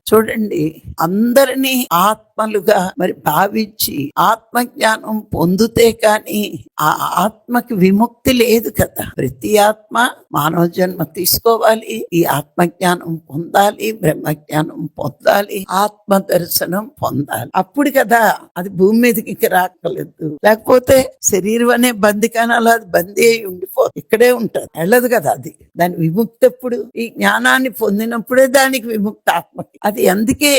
చూడండి, అందరినీ ఆత్మలుగా మరి భావించి ఆత్మజ్ఞానం పొందితే కానీ ఆ ఆత్మకి విముక్తి లేదు కదా. ప్రతి ఆత్మ మానవ జన్మ తీసుకోవాలి, ఈ ఆత్మజ్ఞానం పొందాలి, బ్రహ్మజ్ఞానం పొందాలి, ఆత్మ దర్శనం పొందాలి. అప్పుడు కదా అది భూమి మీదకి రాకలేదు. లేకపోతే శరీరం అనే బందికానాలు అది బందీ అయి ఉండిపోదు, ఇక్కడే ఉంటది, వెళ్ళదు కదా. అది దాని విముక్తి ఎప్పుడు? ఈ జ్ఞానాన్ని పొందినప్పుడే దానికి విముక్తి ఆత్మకి. అది అందుకే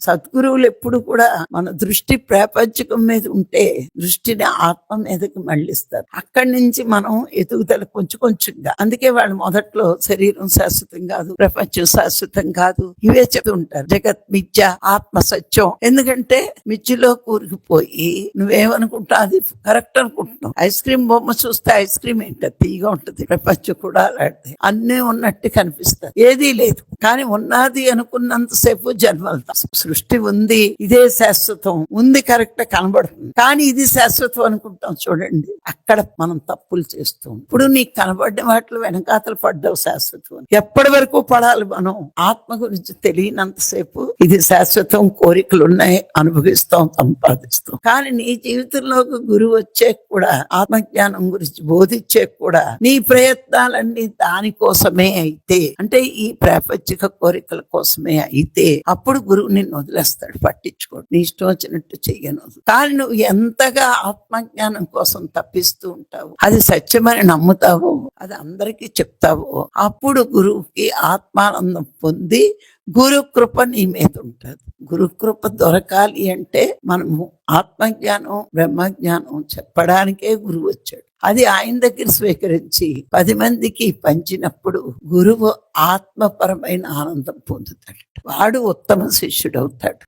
సద్గురువులు ఎప్పుడు కూడా మన దృష్టి ప్రపంచకం మీద ఉంటే దృష్టిని ఆత్మ మీదకి మళ్ళిస్తారు. అక్కడి నుంచి మనం ఎదుగుదల కొంచెం కొంచెంగా. అందుకే వాళ్ళు మొదట్లో శరీరం శాశ్వతం కాదు, ప్రపంచం శాశ్వతం కాదు, ఇవే చెప్తుంటారు. జగత్ మిథ్య, ఆత్మ సత్యం. ఎందుకంటే మిథ్యలో కూరుకుపోయి నువ్వేమనుకుంటావు అది కరెక్ట్ అనుకుంటున్నావు. ఐస్ క్రీమ్ బొమ్మ చూస్తే ఐస్ క్రీమ్ ఏంటో తీగా ఉంటుంది, ప్రపంచం కూడా అలాంటిది. అన్నీ ఉన్నట్టు కనిపిస్తుంది, ఏదీ లేదు. కానీ ఉన్నది అనుకున్నంతసేపు జన్మలతో సృష్టి ఉంది, ఇదే శాశ్వతం ఉంది, కరెక్ట్ కనబడుతుంది. కానీ ఇది శాశ్వతం అనుకుంటాం. చూడండి, అక్కడ మనం తప్పులు చేస్తాం. ఇప్పుడు నీకు కనబడిన వాటిలో వెనకాతలు పడ్డావు శాశ్వతం. ఎప్పటి వరకు పడాలి? మనం ఆత్మ గురించి తెలియనంతసేపు ఇది శాశ్వతం, కోరికలు ఉన్నాయి, అనుభవిస్తాం, సంపాదిస్తాం. కానీ నీ జీవితంలో గురువు వచ్చే కూడా, ఆత్మజ్ఞానం గురించి బోధించే కూడా నీ ప్రయత్నాలన్నీ దానికోసమే అయితే, అంటే ఈ ప్రాపంచిక కోరికల కోసమే అయితే, అప్పుడు గురువు నిన్ను వదిలేస్తాడు, పట్టించుకోడు, నీ ఇష్టం వచ్చినట్టు చెయ్యను. కానీ నువ్వు ఎంతగా ఆత్మజ్ఞానం కోసం తప్పిస్తూ ఉంటావు, అది సత్యమని నమ్ముతావో, అది అందరికీ చెప్తావో, అప్పుడు గురువుకి ఆత్మానందం పొంది గురు కృప నీ మీద ఉంటుంది. గురుకృప దొరకాలి అంటే మనము ఆత్మజ్ఞానం, బ్రహ్మజ్ఞానం చెప్పడానికే గురువు వచ్చాడు. అది ఆయన దగ్గర స్వీకరించి 10 మందికి పంచినప్పుడు గురువు ఆత్మపరమైన ఆనందం పొందుతాడు. వాడు ఉత్తమ శిష్యుడు అవుతాడు.